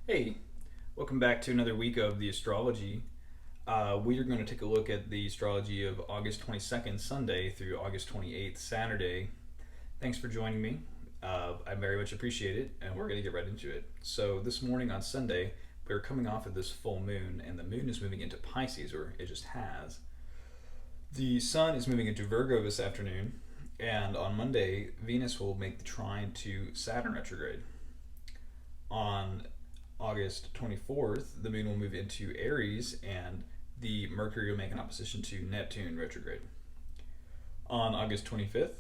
Hey, welcome back to another week of the astrology. We are going to take a look at the astrology of August 22nd, Sunday, through August 28th, Saturday. Thanks for joining me. I very much appreciate it, and we're going to get right into it. So, this morning on Sunday, we're coming off of this full moon, and the moon is moving into Pisces, or it just has. The sun is moving into Virgo this afternoon, and on Monday, Venus will make the trine to Saturn retrograde. On August 24th, the moon will move into Aries and the Mercury will make an opposition to Neptune retrograde. On August 25th,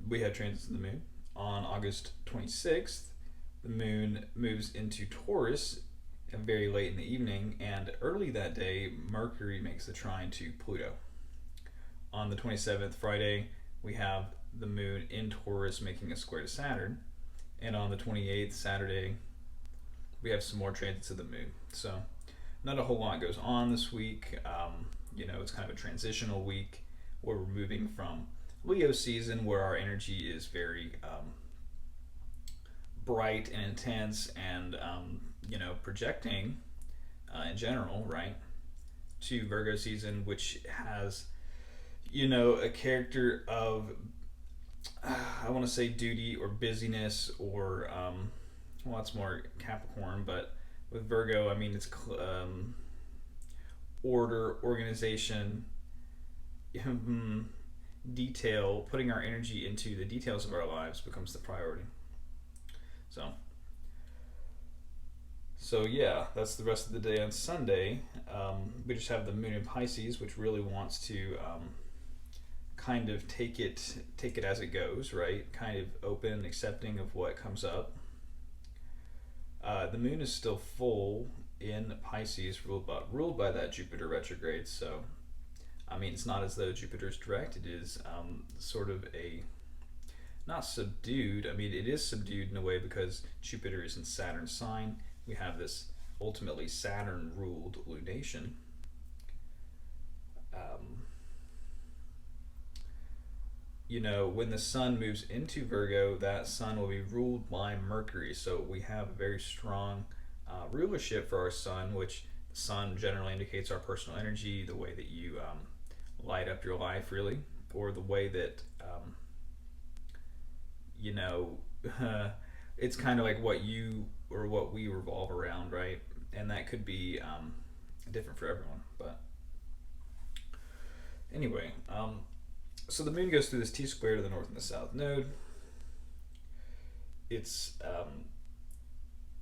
we have transits of the moon. On August 26th, the moon moves into Taurus very late in the evening, and early that day, Mercury makes the trine to Pluto. On the 27th, Friday, we have the moon in Taurus making a square to Saturn, and on the 28th, Saturday, we have some more transits of the moon. So, not a whole lot goes on this week. It's kind of a transitional week where we're moving from Leo season, where our energy is very bright and intense and, projecting in general, right? To Virgo season, which has, a character of, I want to say duty or busyness or well, it's more Capricorn, but with Virgo, I mean, it's order, organization, detail, putting our energy into the details of our lives becomes the priority. So, so yeah, that's the rest of the day on Sunday. We just have the moon in Pisces, which really wants to kind of take it as it goes, right? Kind of open, accepting of what comes up. The moon is still full in Pisces, ruled by that Jupiter retrograde. So, I mean, it's not as though Jupiter's direct. It is sort of a not subdued. I mean, it is subdued in a way because Jupiter is in Saturn's sign. We have this ultimately Saturn ruled lunation. Um, when the sun moves into Virgo, that sun will be ruled by Mercury. So we have a very strong rulership for our sun, which the sun generally indicates our personal energy, the way that you light up your life, really, or the way that, you know, it's kind of like what you or what we revolve around, right? And that could be different for everyone. But anyway, so the moon goes through this T square to the north and the south node. It's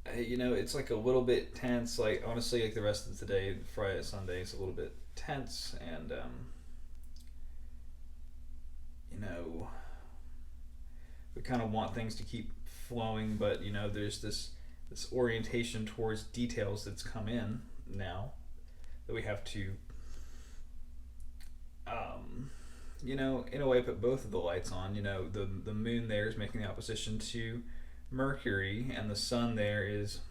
it's like a little bit tense. Like honestly, like the rest of today, Friday, Sunday, is a little bit tense, and you know, we kind of want things to keep flowing, but there's this orientation towards details that's come in now that we have to in a way, put both of the lights on. The moon there is making the opposition to Mercury, and the sun there is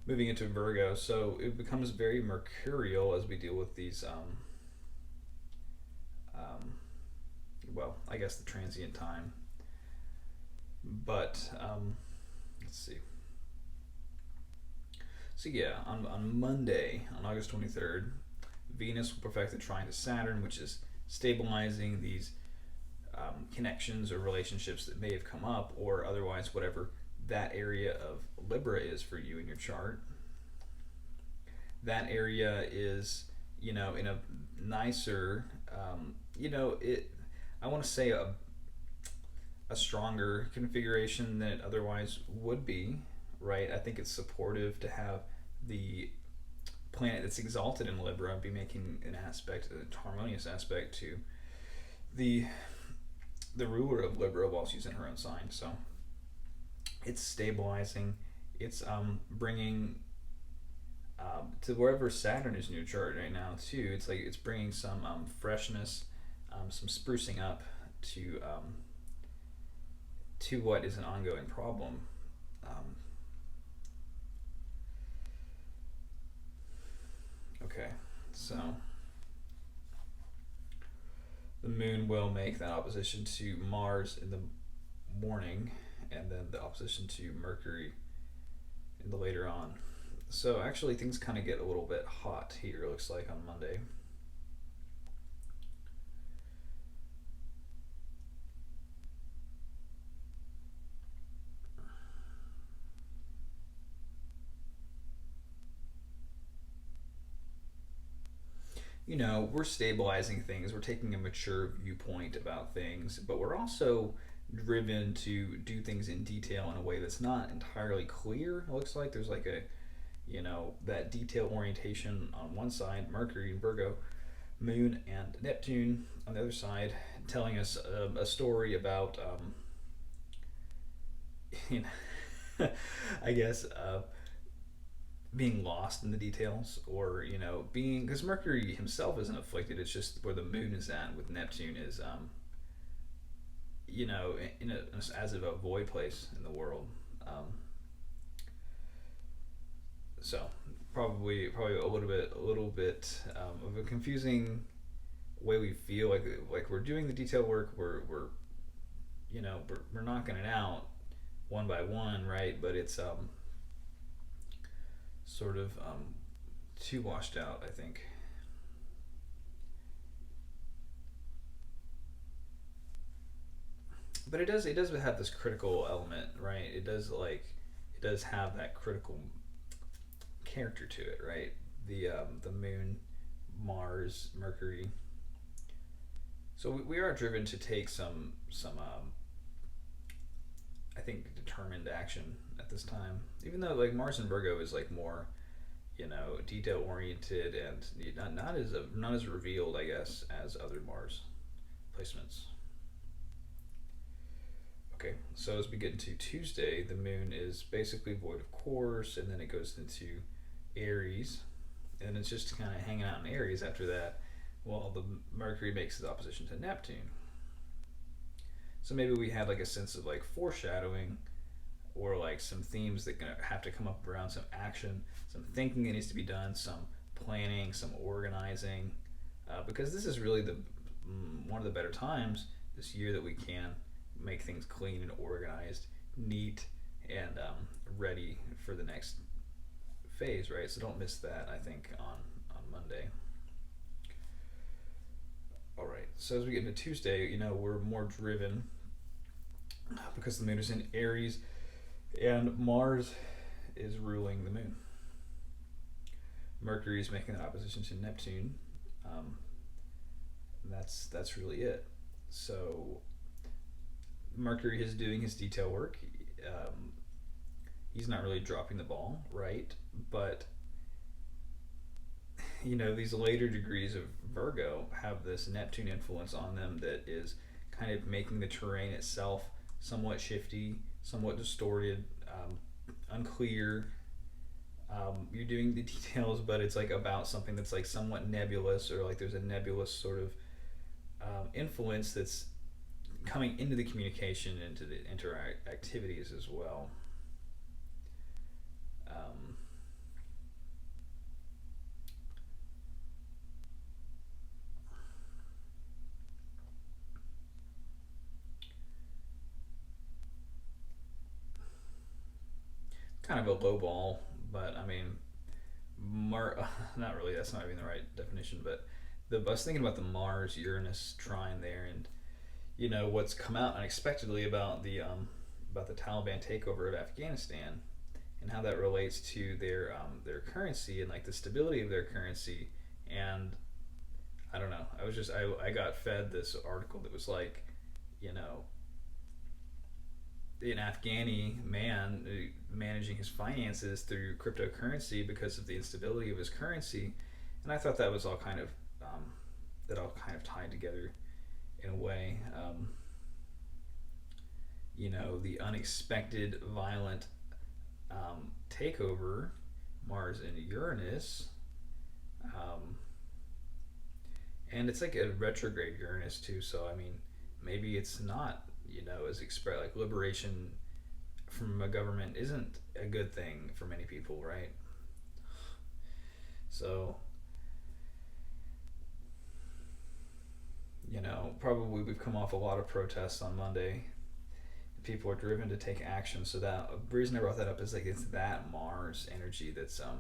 moving into Virgo. So it becomes very mercurial as we deal with these. Well, I guess the transient time. But let's see. So yeah, on Monday, on August 23rd, Venus will perfect the trine to Saturn, which is stabilizing these connections or relationships that may have come up, or otherwise whatever that area of Libra is for you in your chart. That area is, in a nicer, it. I want to say a stronger configuration than it otherwise would be, right? I think it's supportive to have the planet that's exalted in Libra be making an harmonious aspect to the ruler of Libra while she's in her own sign. So it's stabilizing. It's bringing to wherever Saturn is in your chart right now too. It's like it's bringing some freshness, some sprucing up to what is an ongoing problem. Okay, so the moon will make that opposition to Mars in the morning, and then the opposition to Mercury in the later on. So actually, things kind of get a little bit hot here. It looks like on Monday. We're stabilizing things. We're taking a mature viewpoint about things, but we're also driven to do things in detail in a way that's not entirely clear. It looks like there's like that detail orientation on one side, Mercury and Virgo, Moon and Neptune on the other side, telling us a story about, you know, I guess, being lost in the details, or being, because Mercury himself isn't afflicted. It's just where the Moon is at with Neptune is, as of a void place in the world. So probably a little bit of a confusing way we feel like we're doing the detail work. We're knocking it out one by one, right? But it's sort of too washed out, I think. But it does have this critical element, right? It does have that critical character to it, right? The Moon, Mars, Mercury. So we are driven to take some I think determined action at this time. Even though like Mars and Virgo is like more detail oriented and not as revealed, I guess, as other Mars placements. Okay, so as we get into Tuesday, the Moon is basically void of course, and then it goes into Aries, and it's just kind of hanging out in Aries after that, while the Mercury makes its opposition to Neptune. So maybe we had like a sense of like foreshadowing, or like some themes that gonna have to come up around some action, some thinking that needs to be done, some planning, some organizing, because this is really the one of the better times this year that we can make things clean and organized, neat, and ready for the next phase, right? So don't miss that, I think, on Monday. All right. So as we get into Tuesday, we're more driven because the Moon is in Aries and Mars is ruling the Moon. Mercury is making an opposition to Neptune. That's really it. So Mercury is doing his detail work. He's not really dropping the ball, right? But these later degrees of Virgo have this Neptune influence on them that is kind of making the terrain itself somewhat shifty, somewhat distorted, unclear. You're doing the details, but it's like about something that's like somewhat nebulous, or like there's a nebulous sort of influence that's coming into the communication, into the activities as well. Kind of a low ball, but I mean, not really. That's not even the right definition. But I was thinking about the Mars Uranus trine there, and what's come out unexpectedly about the Taliban takeover of Afghanistan, and how that relates to their currency and like the stability of their currency. And I don't know. I got fed this article that was like, you know, an Afghani man managing his finances through cryptocurrency because of the instability of his currency, and I thought that was all kind of tied together in a way. The unexpected, violent takeover, Mars and Uranus, and it's like a retrograde Uranus too. So I mean, maybe it's not as expressed, like liberation from a government isn't a good thing for many people, right? So probably we've come off a lot of protests on Monday. people are driven to take action. So that the reason I brought that up is like it's that Mars energy that's uh,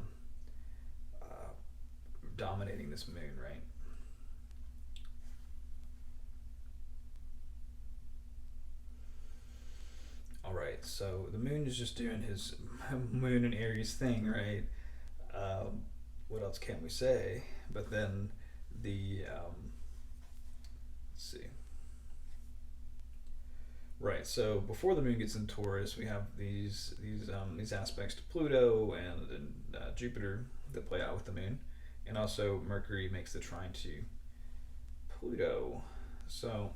dominating this moon, right? All right, so the moon is just doing his moon and Aries thing, right? Um, what else can we say? But then the let's see. Right. So before the moon gets in Taurus, we have these aspects to Pluto and Jupiter that play out with the moon, and also Mercury makes the trine to Pluto. So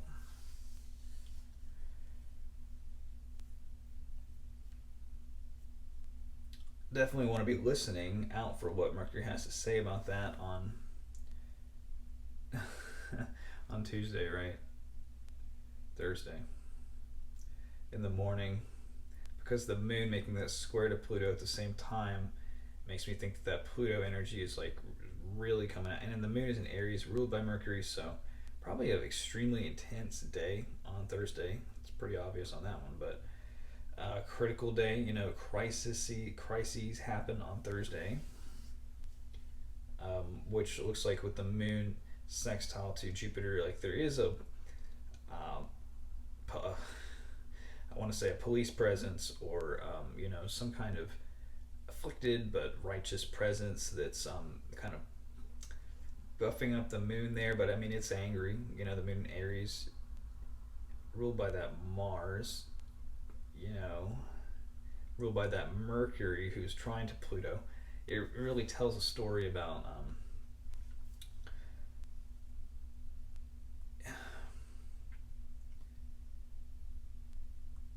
definitely want to be listening out for what Mercury has to say about that on on Tuesday, right? Thursday in the morning, because the moon making that square to Pluto at the same time makes me think that Pluto energy is like really coming out. And then the moon is in Aries, ruled by Mercury, so probably an extremely intense day on Thursday. It's pretty obvious on that one, but critical day. Crises happen on Thursday, which looks like with the moon sextile to Jupiter, like there is a um, I want to say a police presence or some kind of afflicted but righteous presence that's kind of buffing up the moon there. But I mean, it's angry. The moon in Aries, ruled by that Mars. You know, ruled by that Mercury, who's trying to Pluto. It really tells a story about.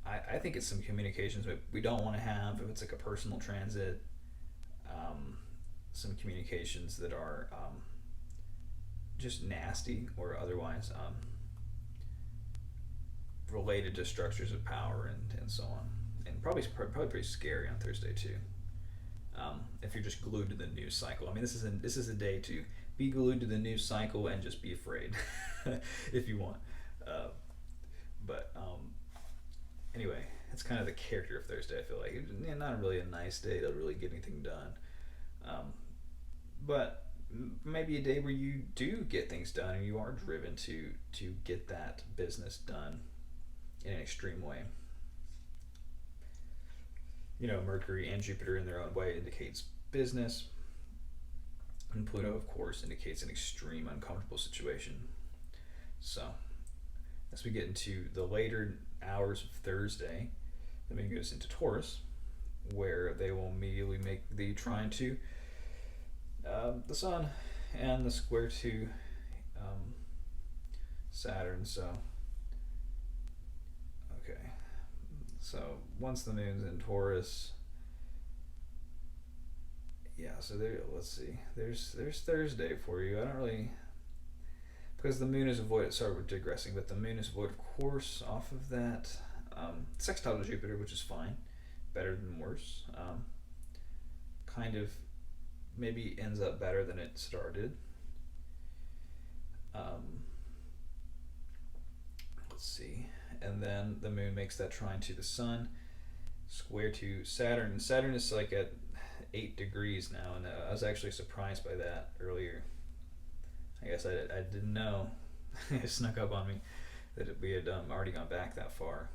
I think it's some communications that we don't want to have if it's like a personal transit. Um, some communications that are just nasty or otherwise related to structures of power and so on. And probably pretty scary on Thursday too. If you're just glued to the news cycle. I mean, this is a day to be glued to the news cycle and just be afraid, if you want. Uh, but anyway, it's kind of the character of Thursday. I feel like not really a nice day to really get anything done, um, but maybe a day where you do get things done and you are driven to get that business done in an extreme way. Mercury and Jupiter in their own way indicates business, and Pluto, of course, indicates an extreme, uncomfortable situation. So, as we get into the later hours of Thursday, the moon goes into Taurus, where they will immediately make the trine to the Sun and the square to um, Saturn. So, okay. So once the moon's in Taurus, yeah. So there. Let's see. There's Thursday for you. I don't really, because the moon is avoided. Sorry, we're digressing, but the moon is avoided, of course, off of that sextile to Jupiter, which is fine, better than worse. Kind of maybe ends up better than it started. Um, let's see. And then the moon makes that trine to the Sun, square to Saturn. And Saturn is like at 8 degrees now, and I was actually surprised by that earlier. I guess I didn't know. It snuck up on me that we had already gone back that far.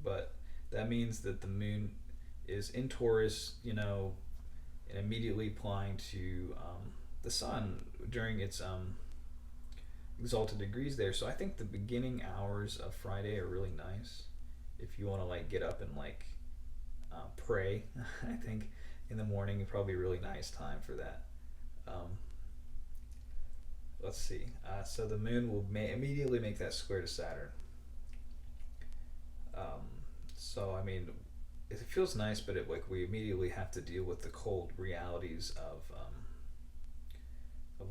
But that means that the moon is in Taurus, and immediately applying to the Sun during its exalted degrees there. So I think the beginning hours of Friday are really nice if you want to like get up and like pray. I think in the morning is probably a really nice time for that. Um, let's see. So the moon will immediately make that square to Saturn. So I mean, it feels nice, but we immediately have to deal with the cold realities of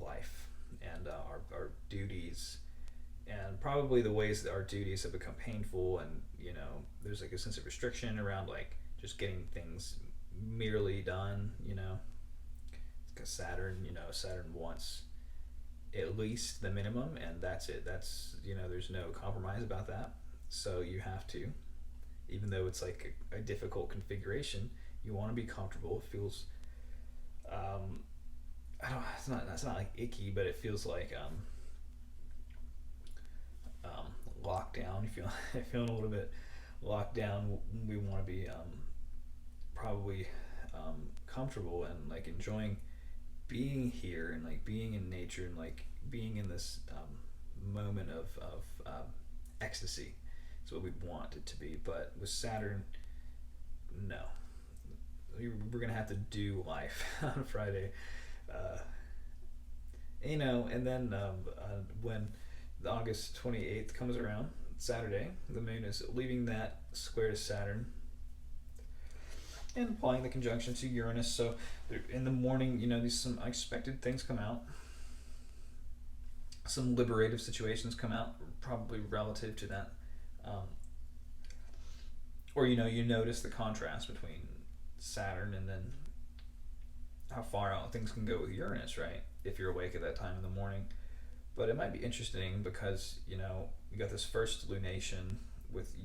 life and our duties, and probably the ways that our duties have become painful, and there's like a sense of restriction around like just getting things merely done. Because Saturn wants at least the minimum, and that's it. There's no compromise about that. So you have to even though it's like a difficult configuration. You want to be comfortable. It feels, I don't. It's not like icky, but it feels like locked down. You feel feeling a little bit locked down. We want to be probably comfortable and like enjoying being here and like being in nature and like being in this moment of ecstasy. It's what we want it to be. But with Saturn, no, we're gonna have to do life on Friday. Uh, and then when the August 28th comes around, Saturday, the moon is leaving that square to Saturn and applying the conjunction to Uranus. So in the morning, these some unexpected things come out. Some liberative situations come out, probably relative to that. Or you notice the contrast between Saturn and then how far out things can go with Uranus, right? If you're awake at that time in the morning. But it might be interesting because, you got this first lunation with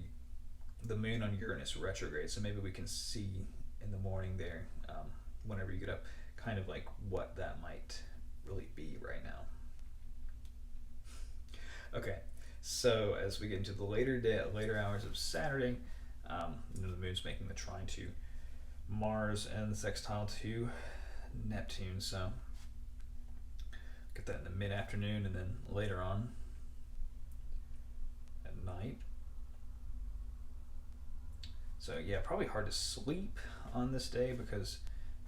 the moon on Uranus retrograde. So maybe we can see in the morning there, whenever you get up, kind of like what that might really be right now. Okay, so as we get into the later hours of Saturday, the moon's making the trine to Mars and the sextile to Neptune. So get that in the mid-afternoon and then later on at night. So yeah, probably hard to sleep on this day because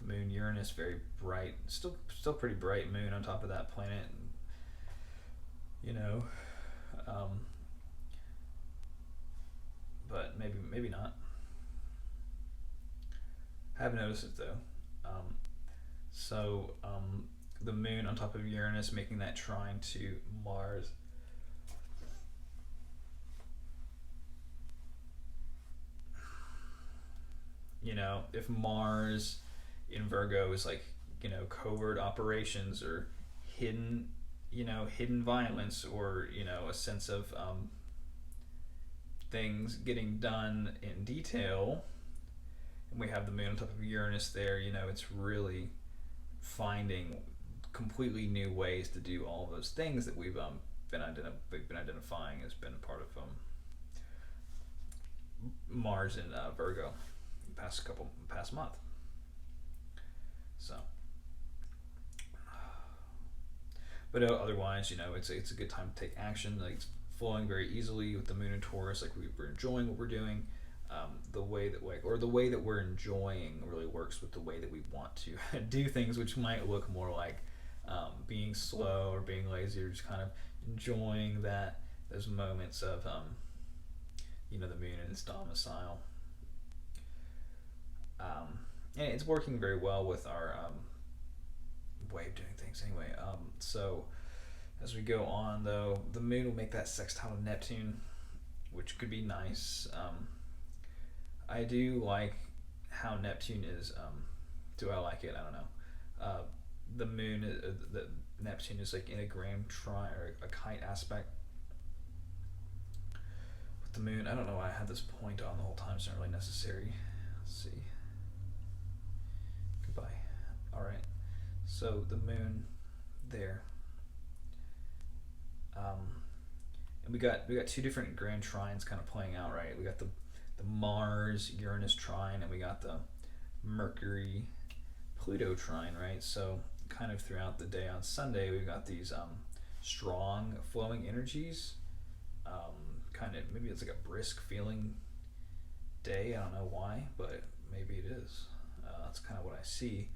the moon Uranus very bright, still pretty bright moon on top of that planet. But maybe not. I have noticed it though. The moon on top of Uranus making that trine to Mars. If Mars in Virgo is like, covert operations or hidden violence or, a sense of things getting done in detail, and we have the moon on top of Uranus there, it's really finding completely new ways to do all those things that we've been identifying as been a part of Mars in Virgo past month. So, but otherwise, it's a good time to take action. Like it's flowing very easily with the moon in Taurus. Like we're enjoying what we're doing. The way that we're enjoying really works with the way that we want to do things, which might look more like being slow or being lazy, or just kind of enjoying those moments of the moon in its domicile. And it's working very well with our way of doing things anyway. So as we go on though, the moon will make that sextile to Neptune, which could be nice. I do like how Neptune is. Do I like it? I don't know. The moon, the Neptune is like in a grand trine or a kite aspect with the moon. I don't know why I had this point on the whole time. It's not really necessary. Let's see. Goodbye. All right. So the moon there. And we got two different grand trines kind of playing out, right? We got the Mars Uranus trine, and we got the Mercury Pluto trine, right? So kind of throughout the day on Sunday, we've got these strong flowing energies. Kind of maybe it's like a brisk feeling day. I don't know why, but maybe it is. That's kind of what I see.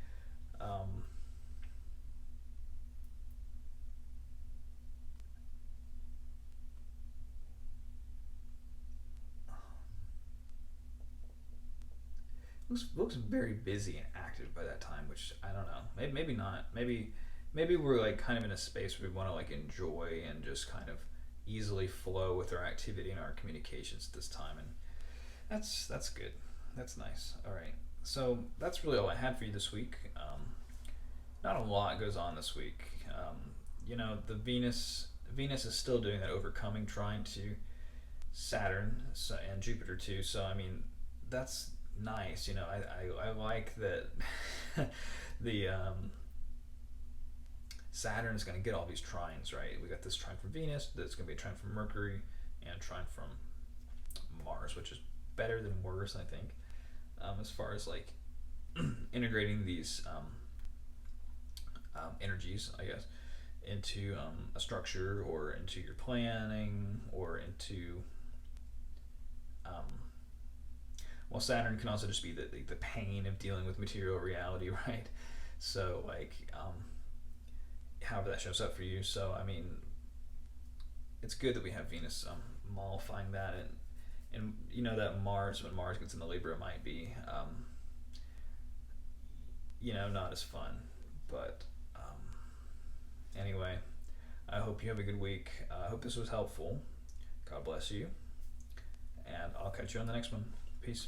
Looks very busy and active by that time, which I don't know. Maybe not. Maybe we're like kind of in a space where we want to like enjoy and just kind of easily flow with our activity and our communications at this time, and that's good. That's nice. All right. So that's really all I had for you this week. Not a lot goes on this week. The Venus is still doing that overcoming, trying to Saturn and Jupiter too. So I mean, that's nice. I like that the Saturn is going to get all these trines, right? We got this trine from Venus, that's going to be a trine from Mercury, and a trine from Mars, which is better than worse, I think, as far as like integrating these energies, I guess, into a structure or into your planning or into well, Saturn can also just be the pain of dealing with material reality, right? So like however that shows up for you. So I mean, it's good that we have Venus mollifying that, and that Mars, when Mars gets into Libra, might be not as fun. But anyway, I hope you have a good week. I hope this was helpful. God bless you, and I'll catch you on the next one. Peace.